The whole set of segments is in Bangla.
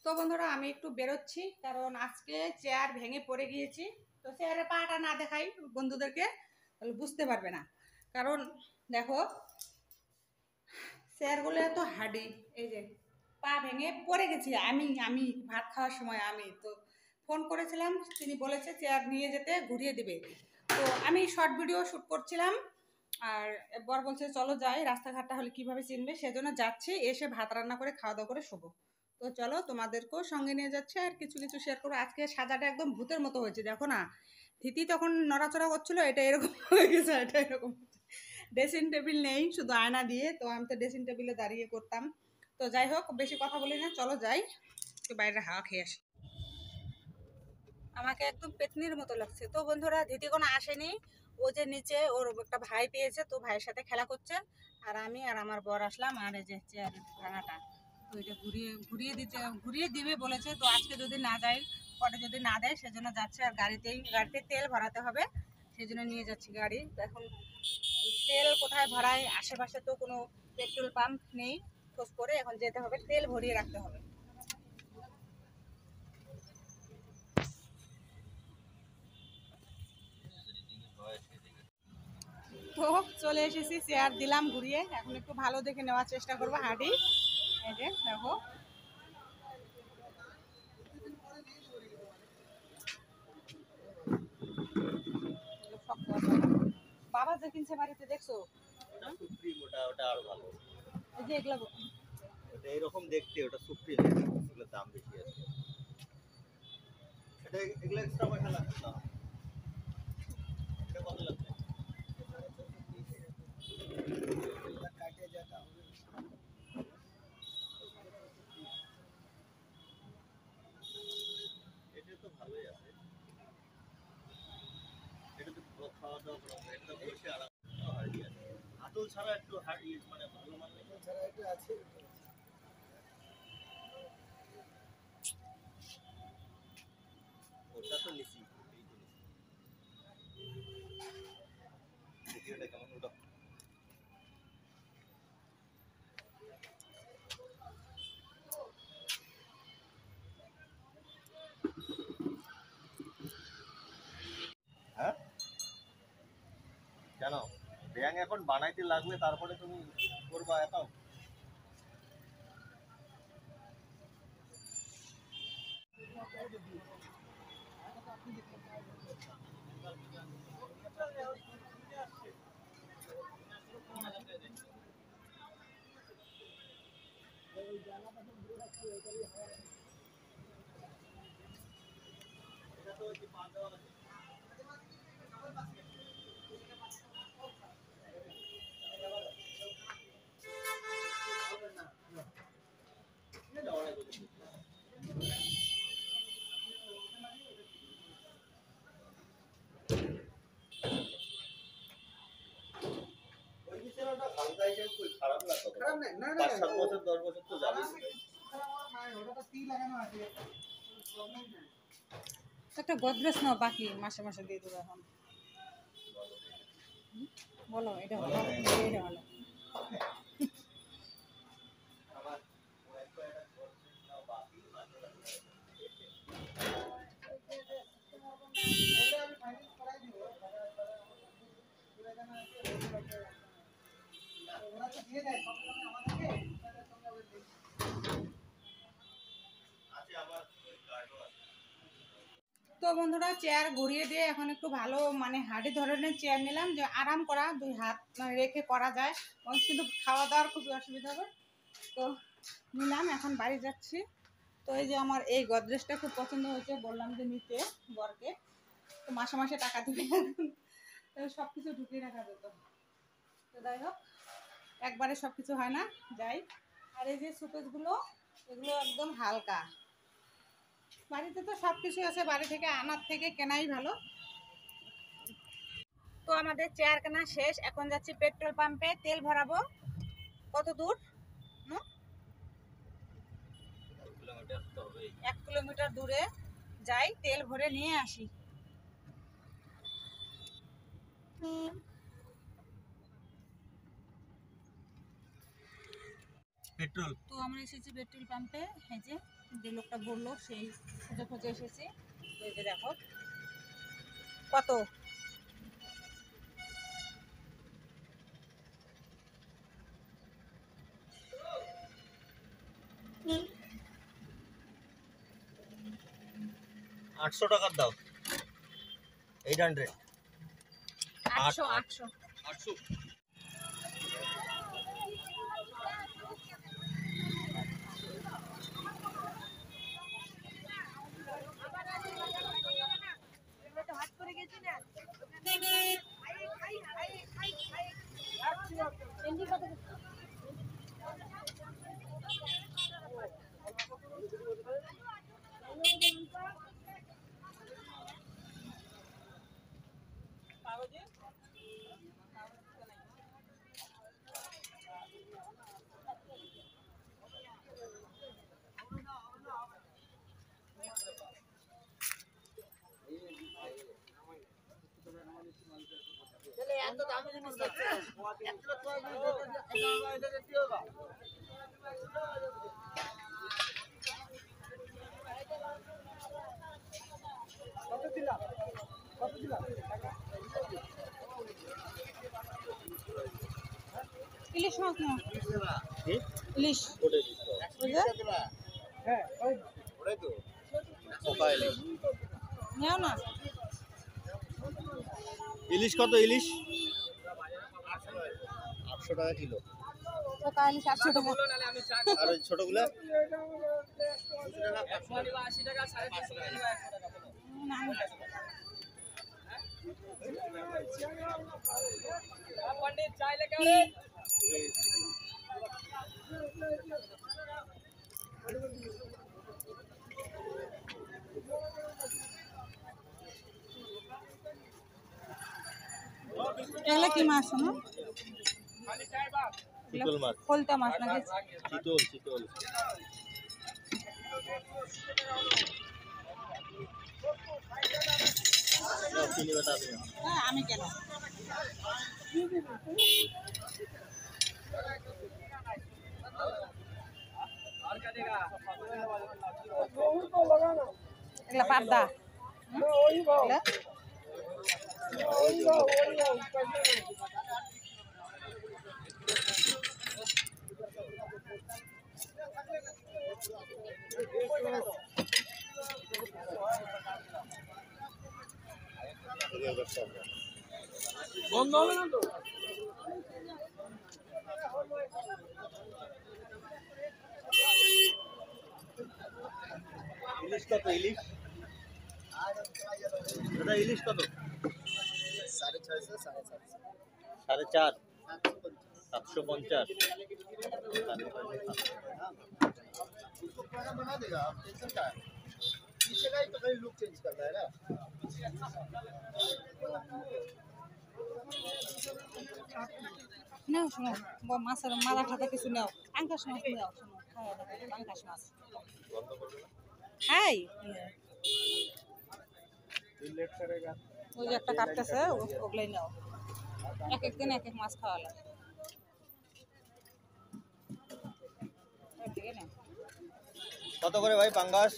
তো বন্ধুরা আমি একটু বেরোচ্ছি, কারণ আজকে চেয়ার ভেঙে পড়ে গিয়েছি। তো চেয়ারের পাটা না দেখাই বন্ধুদেরকে, তাহলে বুঝতে পারবে না। কারণ দেখো চেয়ারগুলো এত হার্ডি, এই যে পা ভেঙে পড়ে গেছি। আমি ভাত খাওয়ার সময় আমি তো ফোন করেছিলাম, তিনি বলেছে চেয়ার নিয়ে যেতে ঘুরিয়ে দিবে। তো আমি শর্ট ভিডিও শ্যুট করছিলাম, আর বর বলছে চলো যাই, রাস্তাঘাটটা হলে কিভাবে চিনবে, সেজন্য যাচ্ছি। এসে ভাত রান্না করে খাওয়া দাওয়া করে শোবো। তো চলো তোমাদেরকেও সঙ্গে নিয়ে যাচ্ছে, আর কিছু কিছু শেয়ার করবো। আজকে সাজাটা একদম ভূতের মতো হয়েছে, দেখো না। থিতি তখন নড়াচড়া করছিল, এটা এরকম হয়ে গেছে, এটা এরকম। ড্রেসিং টেবিল নেই, শুধু আয়না দিয়ে। তো আমি তো ড্রেসিং টেবিলে দাঁড়িয়ে করতাম। তো যাই হোক, বেশি কথা বলি না, চলো যাই, একটু বাইরে হাওয়া খেয়ে আসি। আমাকে একদম পেতনির মতো লাগছে। তো বন্ধুরা দিদি কোনো আসেনি, ও যে নিচে ওর একটা ভাই পেয়েছে, তো ভাইয়ের সাথে খেলা করছে। আর আমি আর আমার বর আসলাম, আর এই যে চেয়ার ভাঙাটা, তো এটা ঘুরিয়ে দিবে বলেছে। তো আজকে যদি না যাই, পরে যদি না দেয়, সেজন্য যাচ্ছে। আর গাড়িতে তেল ভরাতে হবে, সেই জন্য নিয়ে যাচ্ছি গাড়ি। তো এখন তেল কোথায় ভরায়, আশেপাশে তো কোনো পেট্রোল পাম্প নেই, খোঁজ করে এখন যেতে হবে, তেল ভরিয়ে রাখতে হবে। তো চলে এসেছি, চেয়ার দিলাম ঘুরিয়ে। এখন একটু ভালো দেখে নেওয়ার চেষ্টা করবো হাঁটি। এই যে দেখো, বাবা যে কিনছে বাড়িতে, দেখছো? ওটা আরো ভালো। এই যে এগুলো ওটা এরকম দেখতে, ওটা সুপ্রিম, এগুলোর দাম বেশি আছে। এটা এগুলো এক্সট্রা পয়সা লাগছে না। এটা কত লাগছে? কাটে যেটা হবে। এটা তো ভালোই আছে। এটা তো খাওয়া দাওয়া করা যায়, এটা বসে আরাম হার্ডি আছে। হাতল ছাড়া একটু হার্ডি মানে ভালো মানে ছাড়া একটু আছে। ওটা তো নিছি, এই তো নিছি। এটা কেমন ওটা? হ্যাঁ কেন ব্যাংক এখন বানাইতে লাগলে তারপরে তুমি করবা অ্যাকাউন্ট? এটা তো কি পাঁচ দেওয়া আছে? একটা গোদরেজ নাও, বাকি মাসে মাসে দিয়ে দেবো। এখন বলো, এটা ভালো, এটা ভালো। তো বন্ধুরা চেয়ার ঘুরিয়ে দিয়ে এখন একটু ভালো মানে হাঁড়ি ধরনের চেয়ার নিলাম, যে আরাম করা, দুই হাত রেখে করা যায়। কিন্তু খাওয়া দাওয়ার খুবই অসুবিধা হবে। তো নিলাম, এখন বাড়ি যাচ্ছি। তো এই যে আমার এই গদরেজটা খুব পছন্দ হয়েছে, বললাম যে নিতে বরকে। তো মাসে মাসে টাকা দিবে, সব কিছু ঢুকিয়ে রাখা যেত। তো যাই হোক, একবারে সব কিছু হয় না, যাই। আর এই যে সুপেসগুলো, এগুলো একদম হালকা। বাড়িতে তো সব কিছু আছে, বাড়ি থেকে আনার থেকে কেনাই ভালো। তো আমাদের চেয়ার কেনা শেষ, এখন যাচ্ছি পেট্রোল পাম্পে তেল ভরাবো। কত দূর? 1 কিলোমিটার দূরে যাই, তেল ভরে নিয়ে আসি। পেট্রোল তো আমরা এসেছি পেট্রোল পাম্পে, এই যে যে লোকটা বললো সেই খুঁজে খুঁজে এসেছি। এই যে দেখো কত, 800 টাকার দাও, 800 800 800। 800। ইলিশ মাছ না, কি ইলিশ ওটাই দিতে হ্যাঁ ওটাই তো পোকা ইলিশ। নেও না। ইলিশ কত ইলিশ? 800 টাকা কিলো। পোকা ইলিশ 800 টাকা। আর ওই ছোটগুলা पंडित चाय लेके এগুলা কি মাছ না? চিতল মাছ। খোলতা মাছ নাকি? চিতল চিতল। চিনি বাটা আছে। হ্যাঁ আমি কেন এগুলা পাবদা এগুলা বন্ধ হবে না তো? ইলিশ কত ইলিশ? দাদা ইলিশ কত? 650 4.5 750 बना देगा आप टेंशन का है पीछे का ही तो कहीं लुक चेंज करना है ना নাও শোনো মাছের মাথা খাতা কিছু নাও পাঙ্কাশ মাছ নাও শোনো খাওয়া দাও পাঙ্কাশ মাছ হাই लेट करेगा ওই যে একটা কাটতেছে ওগুলাই নাও এক এক দিন এক এক মাছ খাওয়া লাগে কত করে ভাই পাঙ্গাস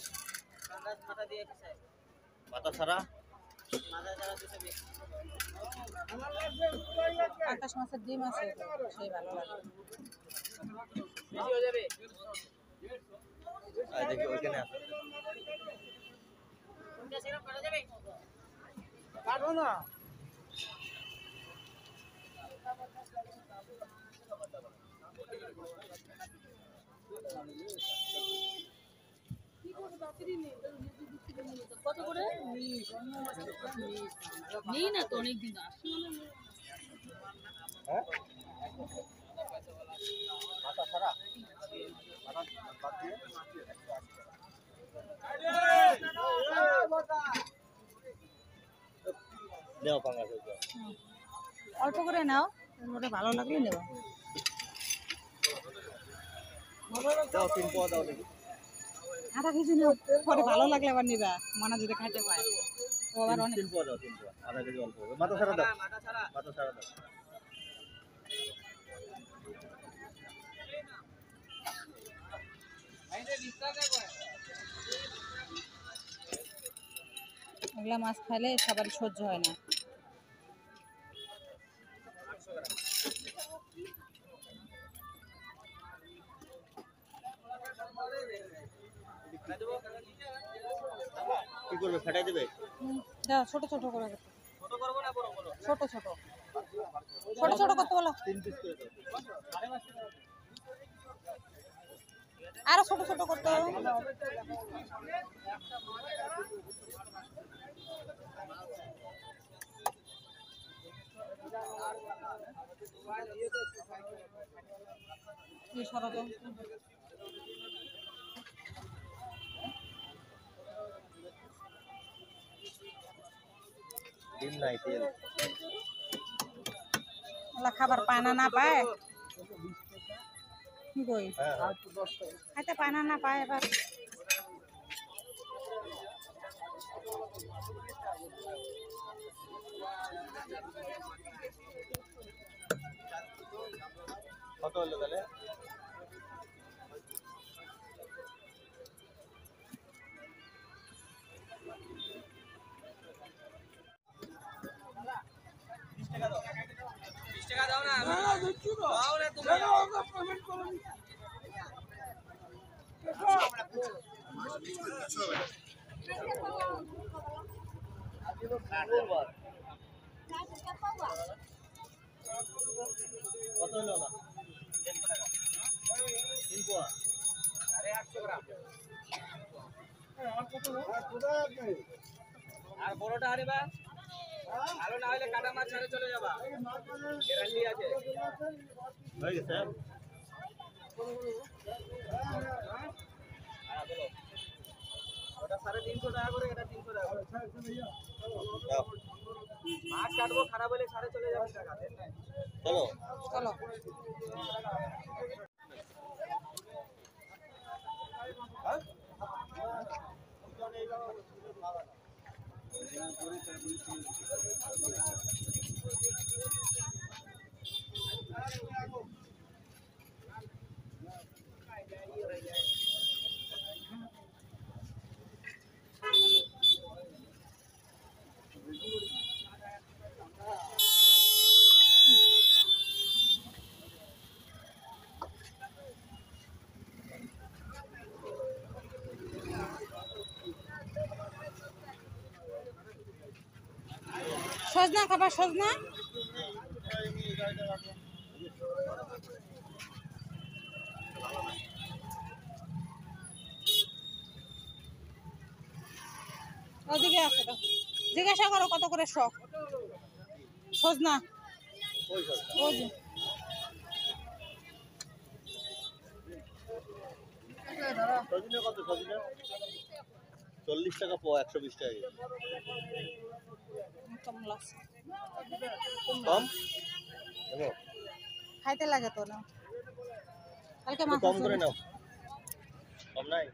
মাথা ছাড়া পাঙ্কাশ মাছের ডিম আছে সেই ভালো লাগে দেখি ওইখানে আছে কাটো না কত করে নেই না তো অনেক দিন হ্যাঁ মাথা ছাড়া মাথা বাদ দিয়ে নেও পাঙ্গাস অল্প করে নাও ওটা ভালো লাগলে নেব দাও 3 পোয়া দাও দেখি আধা কেজি নাও পরে ভালো লাগলে আবার নিবা মনে যদি খাইতে পায় ও আবার অনেক 3 পোয়া দাও 3 পোয়া আধা কেজি অল্প হবে মাথা ছাড়া দাও মাথা ছাড়া দাও এগুলা মাছ খাইলে সবারই সহ্য হয় না। কি করবে, ফাটাই দেবে? দাও ছোট ছোট করে করতে। ছোট ছোট ছোট ছোট করতে বলো। 3 পিস করে দাও। আরো ছোট ছোট করতে হবে। এই সরো তো। ডিম নাই, তেল। ওলা খাবার পায় না, না পায় কি কই হ্যাঁ খাইতে পায় না, না পায় এবার। কত হলো তাহলে? কত হলো না? 3 পোয়া। আর বড়টা হারিবা ভালো না হলে কাটা মাছ ছেড়ে চলে যাবা, গ্যারান্টি আছে। হয়ে গেছে? ওটা 350 টাকা করে, এটা 300 টাকা করে। দাও। মাছ কাটবো, খারাপ হলে ছাড়ে চলে যাবে টাকা দেন নাই। চলো। চলো সজনা খাবার, সজনা ওদিকে আছে তো, জিজ্ঞাসা করো কত করে শখ সজনা। ওই সস্তা। ওই যে সজনে কত? সজনে 40 টাকা পোয়া, 120 টাকা কেজি। কম লাগছে, কম নেবো? খাইতে লাগে তো না। কালকে একটু মাছ কম করে নাও। কম নাই?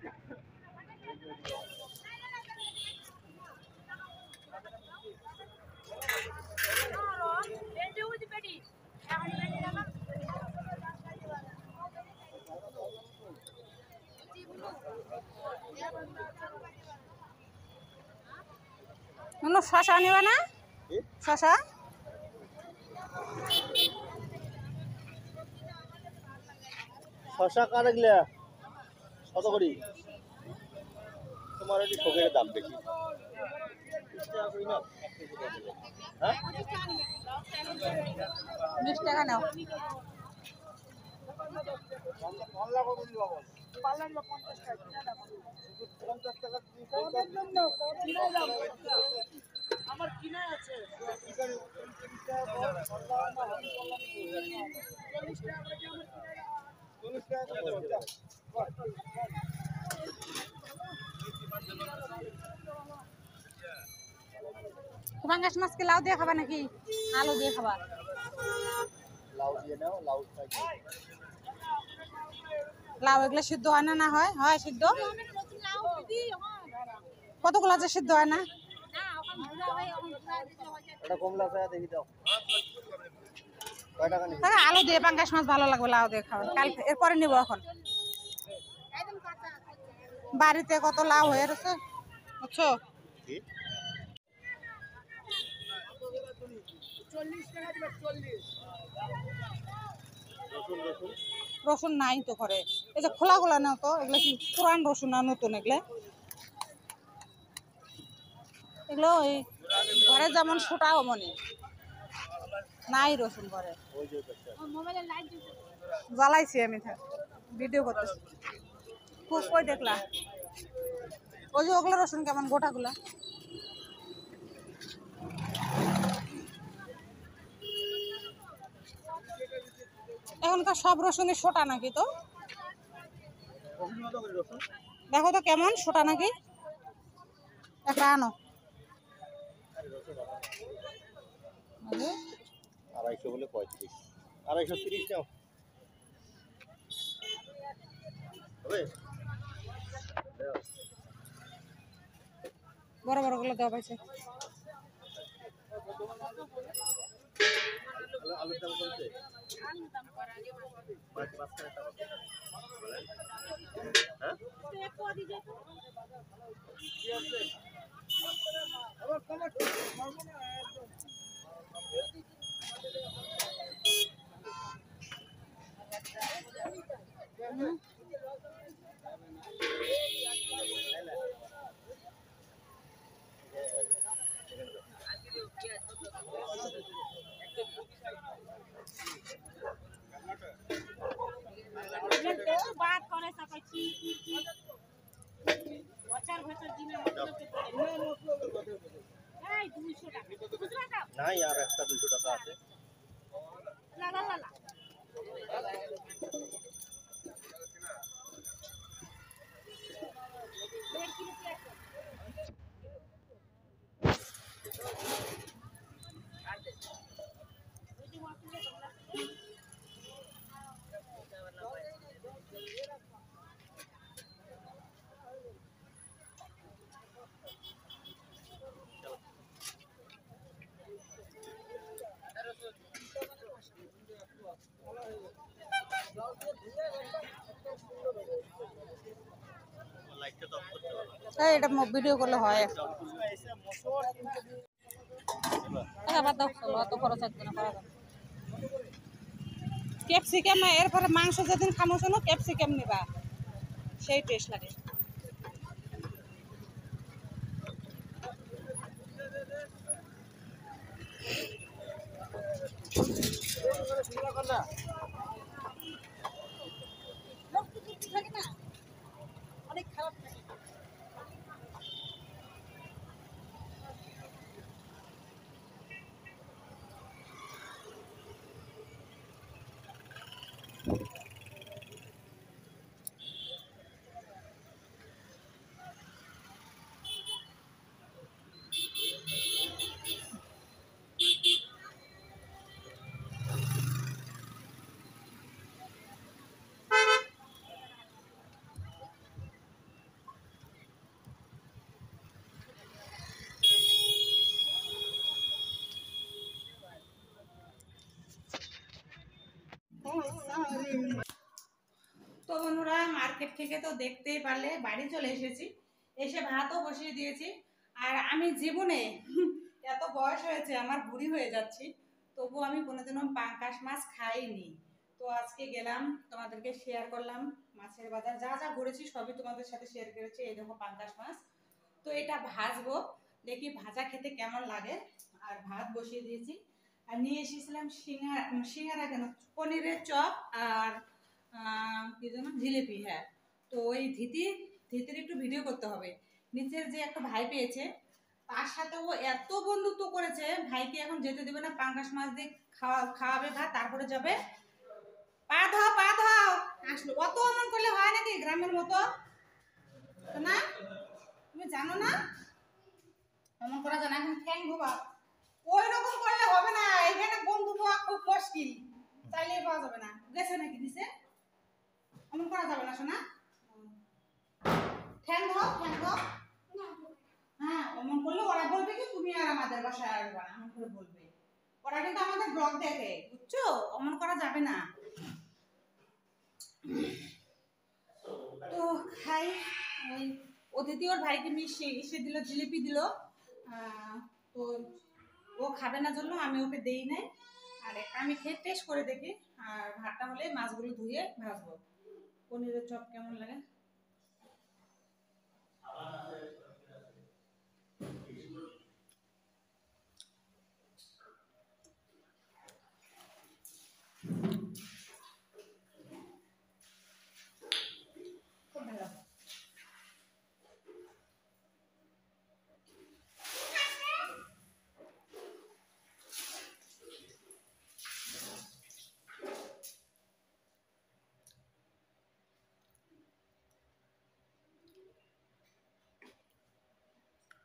শশা নেবে না? কি? শশা শশা কার এগুলা? কত করি? তোমার ওই শোকের দাম বেশি। 30 টাকা করি না? হ্যাঁ? 20 টাকা নাও। আমার কিনা আছে পাঙ্গাস মাছ কি লাউ দিয়ে খাবা নাকি আলু দিয়ে খাবা? লাউ দিয়ে নাও, লাউ খাই। লাউ এগুলো সিদ্ধ হয় না? না হয়, হয় সিদ্ধ। কতগুলো আছে সিদ্ধ হয় না? এটা কমলা আছে, দেখি দাও। কয় টাকা নিবি? তাহলে আলু দিয়ে পাঙ্গাস মাছ ভালো লাগবে, লাউ দিয়ে খাবেন কাল, এরপরে নিবো। এখন বাড়িতে কত লাউ হয়ে রয়েছে বুঝছো, কি? রসুন নাই তো ঘরে, এই যে খোলা খোলা না তো, এগুলো কি পুরান রসুন না নতুন? এগুলো এগুলো ওই ঘরে যেমন ছোটা অমনি নাই রসুন ঘরে। জ্বালাইছি আমি, ভিডিও করতেছি। খুব কই দেখলা ওই যে ওগুলো রসুন কেমন গোটাগুলা। এখনকার সব রসুনই ছোটা নাকি? তো দেখো তো কেমন ছোটা নাকি, একটা আনো। 250 বলে 35, 230 নাও হবে। বড় বড় গুলো দেওয়া পাইছে। আলুর দাম কমছে, 5 টাকা। হ্যাঁ बात करे सकै छी बच्चार भीतर दिने मतलब এই 200 টাকা খুচরা দাও নাই, আর একটা 200 টাকা আছে। লা লা লা এটা ভিডিও করলে হয়। ক্যাপসিকাম এরপরে মাংস যেদিন খামো শোনো ক্যাপসিকাম নিবা, সেই টেস্ট লাগে। অনেক খারাপ থাকে। তো বন্ধুরা মার্কেট থেকে তো দেখতেই পারলে বাড়ি চলে এসেছি, এসে ভাতও বসিয়ে দিয়েছি। আর আমি জীবনে এত বয়স হয়েছে আমার, বুড়ি হয়ে যাচ্ছি, তবু আমি কোনোদিনও পাঙ্কাশ মাছ খাইনি। তো আজকে গেলাম, তোমাদেরকে শেয়ার করলাম মাছের বাজার, যা যা ঘুরেছি সবই তোমাদের সাথে শেয়ার করেছি। এই দেখো পাঙ্কাশ মাছ, তো এটা ভাজবো, দেখি ভাজা খেতে কেমন লাগে। আর ভাত বসিয়ে দিয়েছি, আর নিয়ে এসেছিলাম সিঙ্গারা কেন পনিরের চপ আর কি যেন জিলিপি। হ্যাঁ, তো ওই ধীতির একটু ভিডিও করতে হবে। নিচের যে একটা ভাই পেয়েছে, তার সাথে ও এত বন্ধুত্ব করেছে, ভাইকে এখন যেতে দেবে না, পাঙ্কাশ মাছ দিয়ে খাওয়াবে ভাত, তারপরে যাবে। পা ধাও আসলো, অত অমন করলে হয় নাকি গ্রামের মতো? না তুমি জানো না অমন করা জানা, এখন ঠ্যাং ধোবা, ওই রকম করলে হবে না। এখানে বন্ধু পাওয়া খুব মুশকিল, চাইলেই পাওয়া যাবে না। গেছে নাকি দিছে, অমন করা যাবে না শোনা। ঠ্যাং দাও হ্যাঁ, অমন করলে ওরা বলবে কি তুমি আর আমাদের বাসায় আসবে না, এমন করে বলবে। ওরা কিন্তু আমাদের ব্লগ দেখে, বুঝছো? অমন করা যাবে না। তো খাই, ওই অতিথি ওর ভাইকে মিশিয়ে এসে দিল, জিলিপি দিল। তো ও খাবে না জন্য আমি ওকে দেই নাই। আর একটা আমি খেয়ে টেস্ট করে দেখি, আর ভাতটা হলে মাছগুলো ধুয়ে ভাজবো। পনিরের চপ কেমন লাগে। খুব ভালো।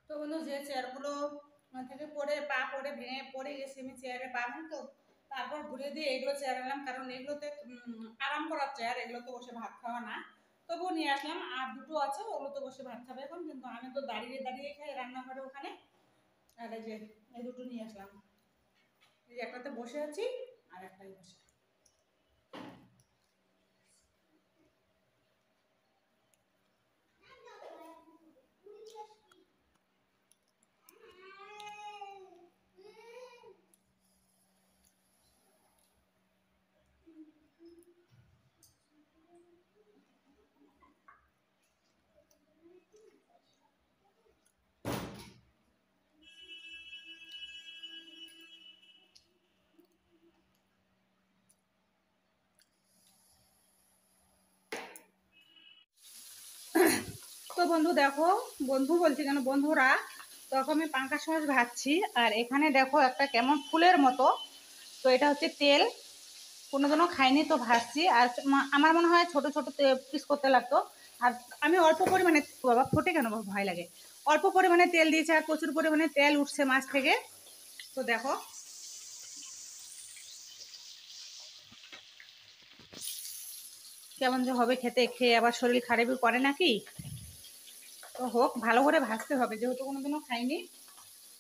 তো বন্ধু, যে চেয়ারগুলো থেকে পড়ে পা পড়ে ভেঙে পড়ে গেছে, আমি চেয়ারে পা ভাঙ তো তারপর ঘুরে দিয়ে এগুলো চেয়ার আনলাম, কারণ এগুলোতে আরাম করার চেয়ার, এগুলো তো বসে ভাত খাওয়া না। তবুও নিয়ে আসলাম। আর দুটো আছে, ওগুলো তো বসে ভাত খাবে এখন, কিন্তু আমি তো দাঁড়িয়ে দাঁড়িয়ে খাই রান্নাঘরে ওখানে। আর এই যে এই দুটো নিয়ে আসলাম, এই একটাতে বসে আছি আর একটাই বসে। তো বন্ধু দেখো, বন্ধু বলছি কেন, বন্ধুরা, তখন আমি পাঙ্কাশ মাছ ভাজছি, আর এখানে দেখো একটা কেমন ফুলের মতো, তো এটা হচ্ছে তেল, কোনোদিনও খাইনি তো ভাজছি। আর আমার মনে হয় ছোট ছোট পিস করতে লাগতো। আর আমি অল্প পরিমাণে, বাবা ফোটে কেন, ভয় লাগে, অল্প পরিমাণে তেল দিয়েছি, আর প্রচুর পরিমাণে তেল উঠছে মাছ থেকে। তো দেখো কেমন যে হবে খেতে, খেয়ে আবার শরীর খারাপই করে নাকি। তো হোক, ভালো করে ভাজতে হবে, যেহেতু কোনোদিনও খাইনি।